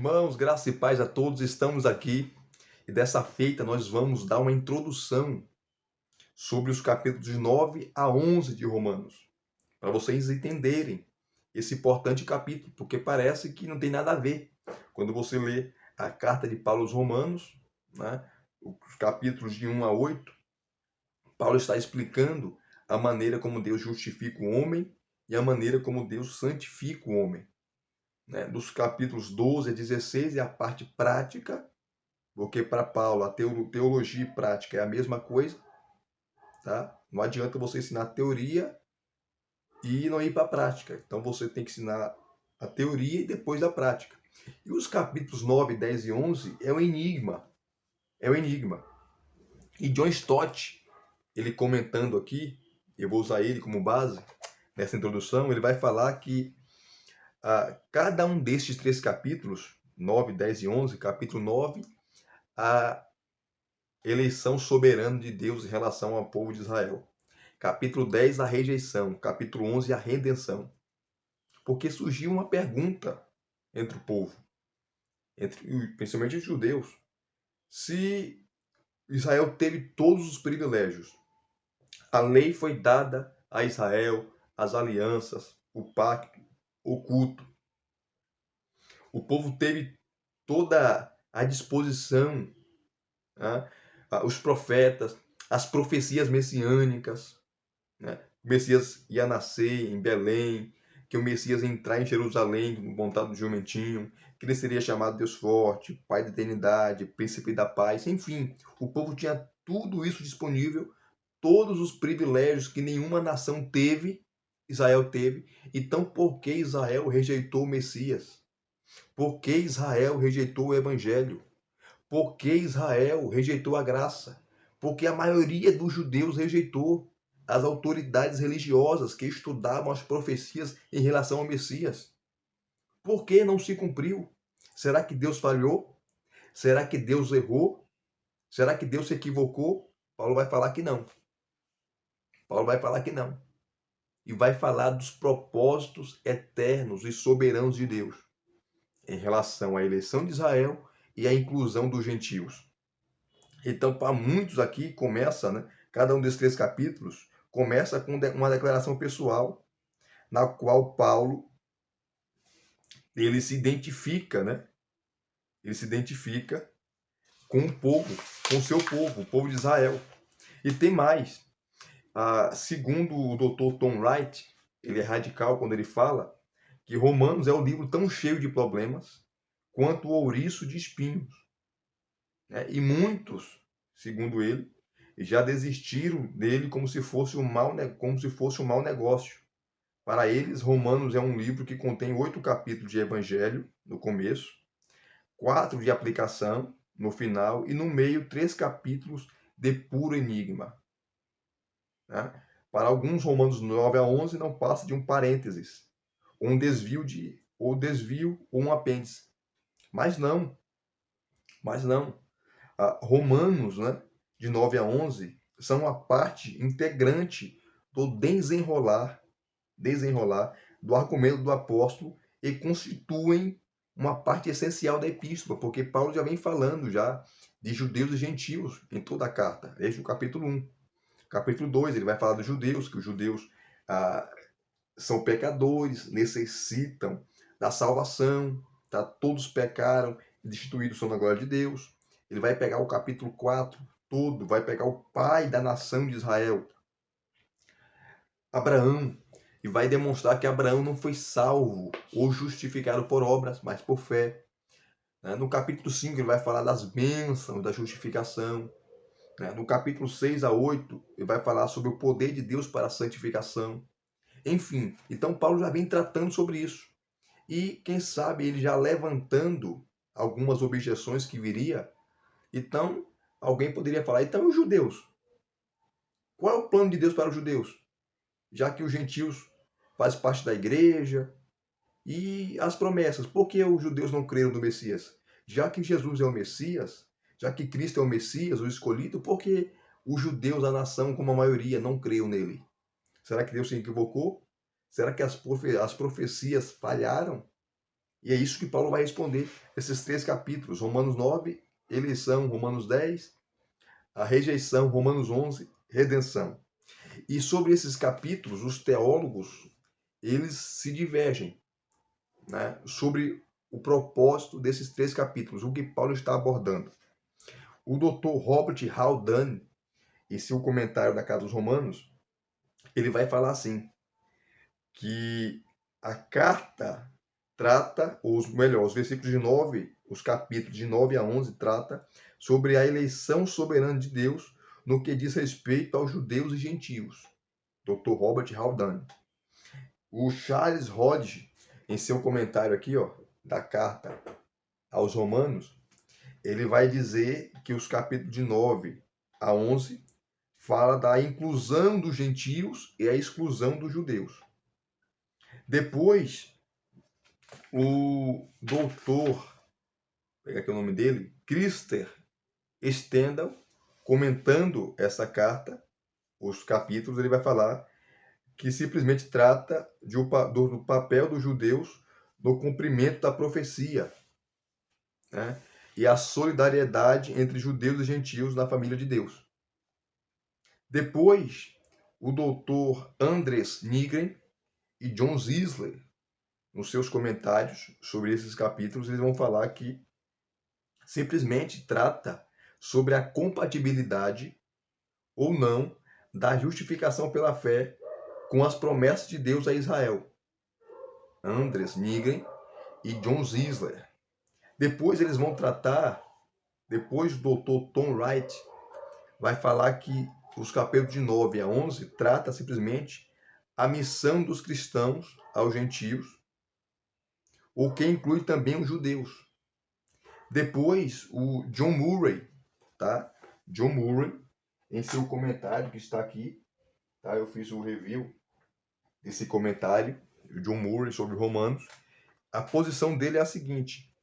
Irmãos, graça e paz a todos, estamos aqui e dessa feita nós vamos dar uma introdução sobre os capítulos de 9 a 11 de Romanos, para vocês entenderem esse importante capítulo, porque parece que não tem nada a ver. Quando você lê a carta de Paulo aos Romanos, né, os capítulos de 1 a 8, Paulo está explicando a maneira como Deus justifica o homem e a maneira como Deus santifica o homem. Né? Dos capítulos 12 a 16 é a parte prática, porque para Paulo a teologia e prática é a mesma coisa, tá? Não adianta você ensinar teoria e não ir para a prática. Então você tem que ensinar a teoria e depois a prática. E os capítulos 9, 10 e 11 é um enigma. É um enigma. E John Stott, ele comentando aqui, eu vou usar ele como base nessa introdução, ele vai falar que cada um destes três capítulos, 9, 10 e 11, capítulo 9, a eleição soberana de Deus em relação ao povo de Israel. Capítulo 10, a rejeição. Capítulo 11, a redenção. Porque surgiu uma pergunta entre o povo, principalmente os judeus. Se Israel teve todos os privilégios, a lei foi dada a Israel, as alianças, o pacto, o culto. O povo teve toda a disposição, né? Os profetas, as profecias messiânicas, né? O Messias ia nascer em Belém, que o Messias ia entrar em Jerusalém montado no jumentinho, que ele seria chamado Deus Forte, Pai da Eternidade, Príncipe da Paz, enfim, o povo tinha tudo isso disponível, todos os privilégios que nenhuma nação teve, Israel teve. Então, por que Israel rejeitou o Messias? Por que Israel rejeitou o Evangelho? Por que Israel rejeitou a graça? Porque a maioria dos judeus rejeitou as autoridades religiosas que estudavam as profecias em relação ao Messias. Por que não se cumpriu? Será que Deus falhou? Será que Deus errou? Será que Deus se equivocou? Paulo vai falar que não. Paulo vai falar que não. E vai falar dos propósitos eternos e soberanos de Deus em relação à eleição de Israel e à inclusão dos gentios. Então, para muitos aqui, começa, né? Cada um desses três capítulos começa com uma declaração pessoal, na qual Paulo ele se identifica, né? Ele se identifica com o povo, com o seu povo, o povo de Israel. E tem mais. Segundo o Dr. Tom Wright, ele é radical quando ele fala que Romanos é um livro tão cheio de problemas quanto o ouriço de espinhos. Né? E muitos, segundo ele, já desistiram dele como se fosse um mau negócio. Para eles, Romanos é um livro que contém 8 capítulos de evangelho no começo, 4 de aplicação no final e no meio 3 capítulos de puro enigma. Né? Para alguns, Romanos 9 a 11 não passa de um parênteses, um desvio ou um apêndice. Mas não. Romanos, né, de 9 a 11, são a parte integrante do desenrolar do argumento do apóstolo e constituem uma parte essencial da epístola, porque Paulo já vem falando já de judeus e gentios em toda a carta, desde o capítulo 1. Capítulo 2, ele vai falar dos judeus, que os judeus são pecadores, necessitam da salvação, tá? Todos pecaram e destituídos são da glória de Deus. Ele vai pegar o capítulo 4 todo, vai pegar o pai da nação de Israel, Abraão, e vai demonstrar que Abraão não foi salvo ou justificado por obras, mas por fé. No capítulo 5 ele vai falar das bênçãos da justificação. No capítulo 6 a 8 ele vai falar sobre o poder de Deus para a santificação. Enfim, então Paulo já vem tratando sobre isso. E quem sabe ele já levantando algumas objeções que viria. Então, alguém poderia falar, então os judeus? Qual é o plano de Deus para os judeus? Já que os gentios fazem parte da igreja. E as promessas, por que os judeus não creram no Messias? Já que Jesus é o Messias, já que Cristo é o Messias, o escolhido, por que os judeus, a nação, como a maioria, não creram nele? Será que Deus se equivocou? Será que as profecias falharam? E é isso que Paulo vai responder nesses 3 capítulos. Romanos 9, eleição. Romanos 10, a rejeição. Romanos 11, redenção. E sobre esses capítulos, os teólogos, eles se divergem, né, sobre o propósito desses 3 capítulos, o que Paulo está abordando. O Dr. Robert Haldane, em seu comentário da Carta dos Romanos, ele vai falar assim, que a carta trata, ou melhor, os versículos de 9, os capítulos de 9 a 11, trata sobre a eleição soberana de Deus no que diz respeito aos judeus e gentios. Dr. Robert Haldane. O Charles Hodge, em seu comentário aqui, ó, da carta aos Romanos, ele vai dizer que os capítulos de 9 a 11 fala da inclusão dos gentios e a exclusão dos judeus. Depois, o doutor, vou pegar aqui o nome dele, Christer Stendhal, comentando essa carta, os capítulos, ele vai falar que simplesmente trata do papel dos judeus no cumprimento da profecia, né? E a solidariedade entre judeus e gentios na família de Deus. Depois, o doutor Andres Nygren e John Zisler, nos seus comentários sobre esses capítulos, eles vão falar que simplesmente trata sobre a compatibilidade ou não da justificação pela fé com as promessas de Deus a Israel. Andres Nygren e John Zisler. Depois eles vão tratar, depois o Dr. Tom Wright vai falar que os capítulos de 9 a 11 trata simplesmente a missão dos cristãos aos gentios, o que inclui também os judeus. Depois, o John Murray, tá? John Murray, em seu comentário que está aqui, tá? Eu fiz o review desse comentário, o John Murray sobre Romanos. A posição dele é a seguinte: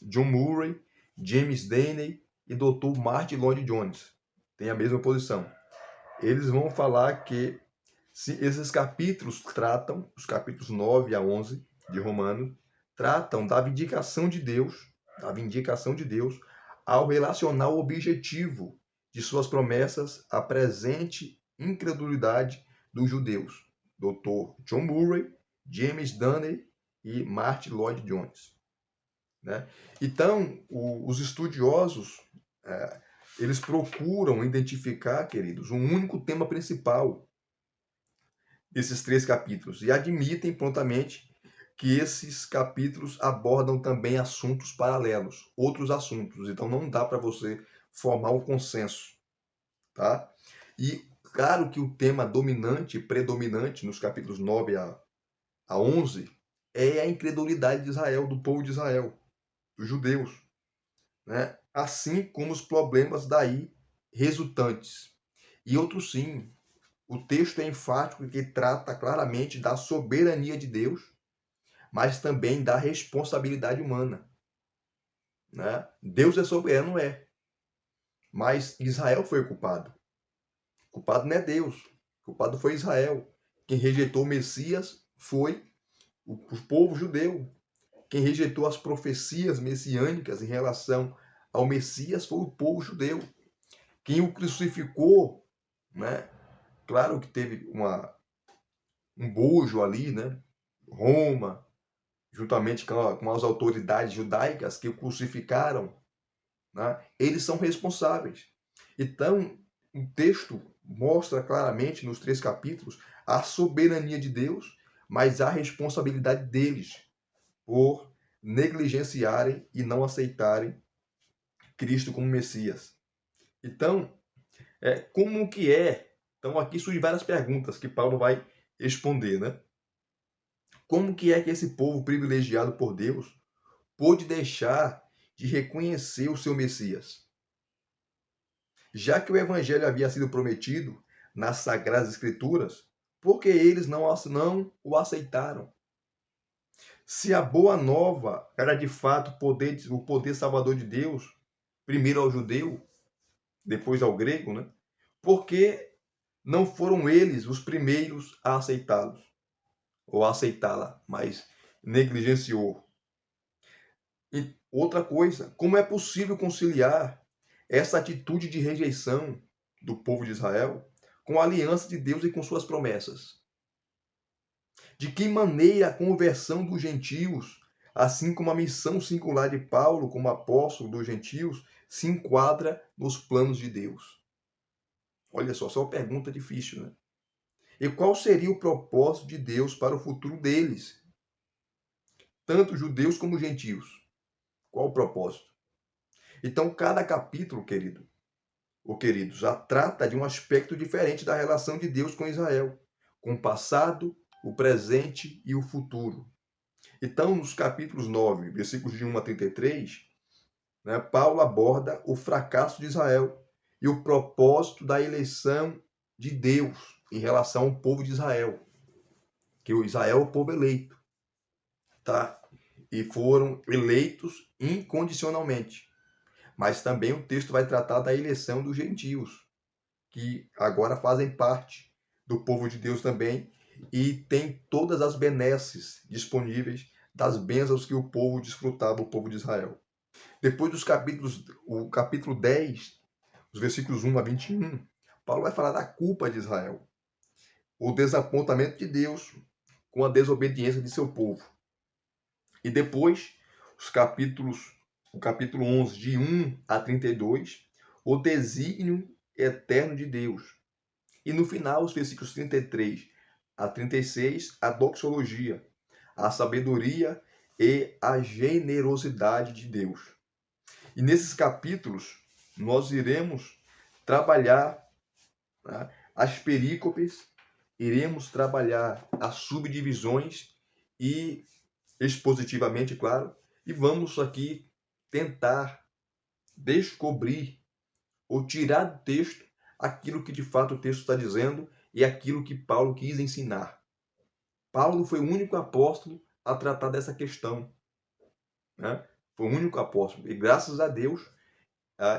John Murray, James Denney e Dr. Martin Lloyd Jones têm a mesma posição. Eles vão falar que se esses capítulos tratam, os capítulos 9 a 11 de Romanos, tratam da vindicação de Deus, ao relacionar o objetivo de suas promessas à presente incredulidade dos judeus. Dr. John Murray, James Denney e Martin Lloyd Jones. Né? Então, os estudiosos, eles procuram identificar, queridos, um único tema principal desses 3 capítulos e admitem prontamente que esses capítulos abordam também assuntos paralelos, outros assuntos. Então, não dá para você formar um consenso, tá? E claro que o tema dominante, predominante nos capítulos 9 a 11 é a incredulidade de Israel, do povo de Israel, dos judeus, né? Assim como os problemas daí resultantes. E outros sim, o texto é enfático que trata claramente da soberania de Deus, mas também da responsabilidade humana, né? Deus é soberano, é, mas Israel foi o culpado. O culpado não é Deus, o culpado foi Israel. Quem rejeitou o Messias foi o povo judeu. Quem rejeitou as profecias messiânicas em relação ao Messias foi o povo judeu. Quem o crucificou, né? Claro que teve um bojo ali, né? Roma, juntamente com as autoridades judaicas que o crucificaram, né? Eles são responsáveis. Então, o texto mostra claramente nos 3 capítulos a soberania de Deus, mas a responsabilidade deles por negligenciarem e não aceitarem Cristo como Messias. Então, como que é? Então, aqui surgem várias perguntas que Paulo vai responder, né? Como que é que esse povo privilegiado por Deus pôde deixar de reconhecer o seu Messias? Já que o evangelho havia sido prometido nas Sagradas Escrituras, por que eles não o aceitaram? Se a boa nova era de fato o poder salvador de Deus, primeiro ao judeu, depois ao grego, né? Por que não foram eles os primeiros a aceitá-los? Ou a aceitá-la, mas negligenciou? E outra coisa, como é possível conciliar essa atitude de rejeição do povo de Israel com a aliança de Deus e com suas promessas? De que maneira a conversão dos gentios, assim como a missão singular de Paulo como apóstolo dos gentios, se enquadra nos planos de Deus? Olha só uma pergunta difícil, né? E qual seria o propósito de Deus para o futuro deles, tanto judeus como gentios? Qual o propósito? Então, cada capítulo, querido, já trata de um aspecto diferente da relação de Deus com Israel, com o passado, o presente e o futuro. Então, nos capítulos 9, versículos de 1 a 33, né, Paulo aborda o fracasso de Israel e o propósito da eleição de Deus em relação ao povo de Israel, que o Israel é o povo eleito, tá? E foram eleitos incondicionalmente. Mas também o texto vai tratar da eleição dos gentios, que agora fazem parte do povo de Deus também e tem todas as benesses disponíveis das bênçãos que o povo desfrutava, o povo de Israel. Depois dos capítulos, o capítulo 10, os versículos 1 a 21, Paulo vai falar da culpa de Israel, o desapontamento de Deus com a desobediência de seu povo. E depois, o capítulo 11, de 1 a 32, o desígnio eterno de Deus. E no final, os versículos 33 a 36, a doxologia, a sabedoria e a generosidade de Deus. E nesses capítulos, nós iremos trabalhar, né, as perícopes, iremos trabalhar as subdivisões e expositivamente, claro, e vamos aqui tentar descobrir ou tirar do texto aquilo que de fato o texto está dizendo e aquilo que Paulo quis ensinar. Paulo foi o único apóstolo a tratar dessa questão, né? Foi o único apóstolo. E graças a Deus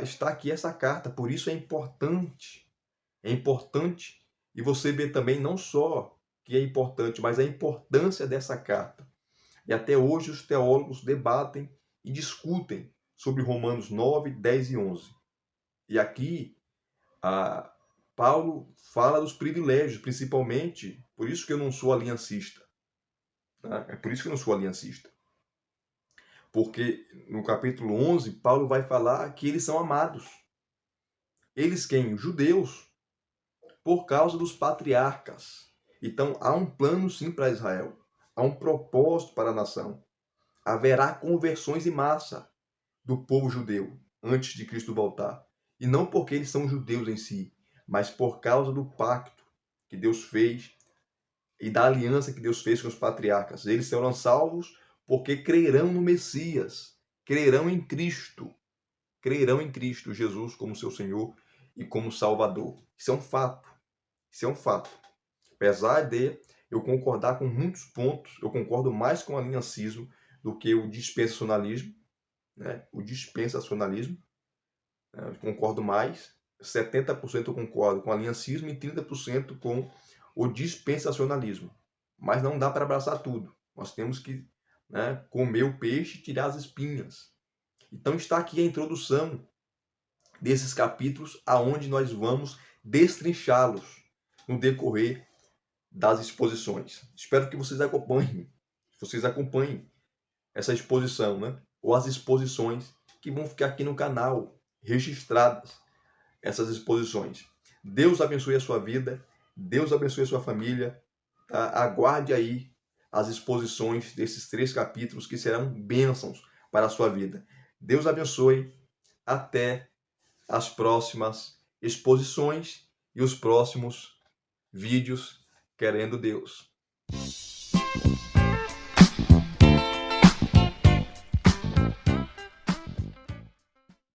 está aqui essa carta. Por isso é importante. É importante. E você vê também não só que é importante, mas a importância dessa carta. E até hoje os teólogos debatem e discutem sobre Romanos 9, 10 e 11. E aqui Paulo fala dos privilégios, principalmente, por isso que eu não sou aliancista. Tá? É por isso que eu não sou aliancista. Porque no capítulo 11, Paulo vai falar que eles são amados. Eles quem? Os judeus, por causa dos patriarcas. Então, há um plano sim para Israel. Há um propósito para a nação. Haverá conversões em massa do povo judeu antes de Cristo voltar. E não porque eles são judeus em si, mas por causa do pacto que Deus fez e da aliança que Deus fez com os patriarcas. Eles serão salvos porque crerão no Messias, crerão em Cristo Jesus como seu Senhor e como Salvador. Isso é um fato. Isso é um fato. Apesar de eu concordar com muitos pontos, eu concordo mais com o aliancismo do que o dispensacionalismo, né? O dispensacionalismo, né? Eu concordo mais. 70% eu concordo com o aliancismo e 30% com o dispensacionalismo. Mas não dá para abraçar tudo. Nós temos que, né, comer o peixe e tirar as espinhas. Então está aqui a introdução desses capítulos, aonde nós vamos destrinchá-los no decorrer das exposições. Espero que vocês acompanhem essa exposição, né? Ou as exposições que vão ficar aqui no canal, registradas, essas exposições. Deus abençoe a sua vida, Deus abençoe a sua família, tá? Aguarde aí as exposições desses 3 capítulos que serão bênçãos para a sua vida. Deus abençoe, até as próximas exposições e os próximos vídeos, querendo Deus.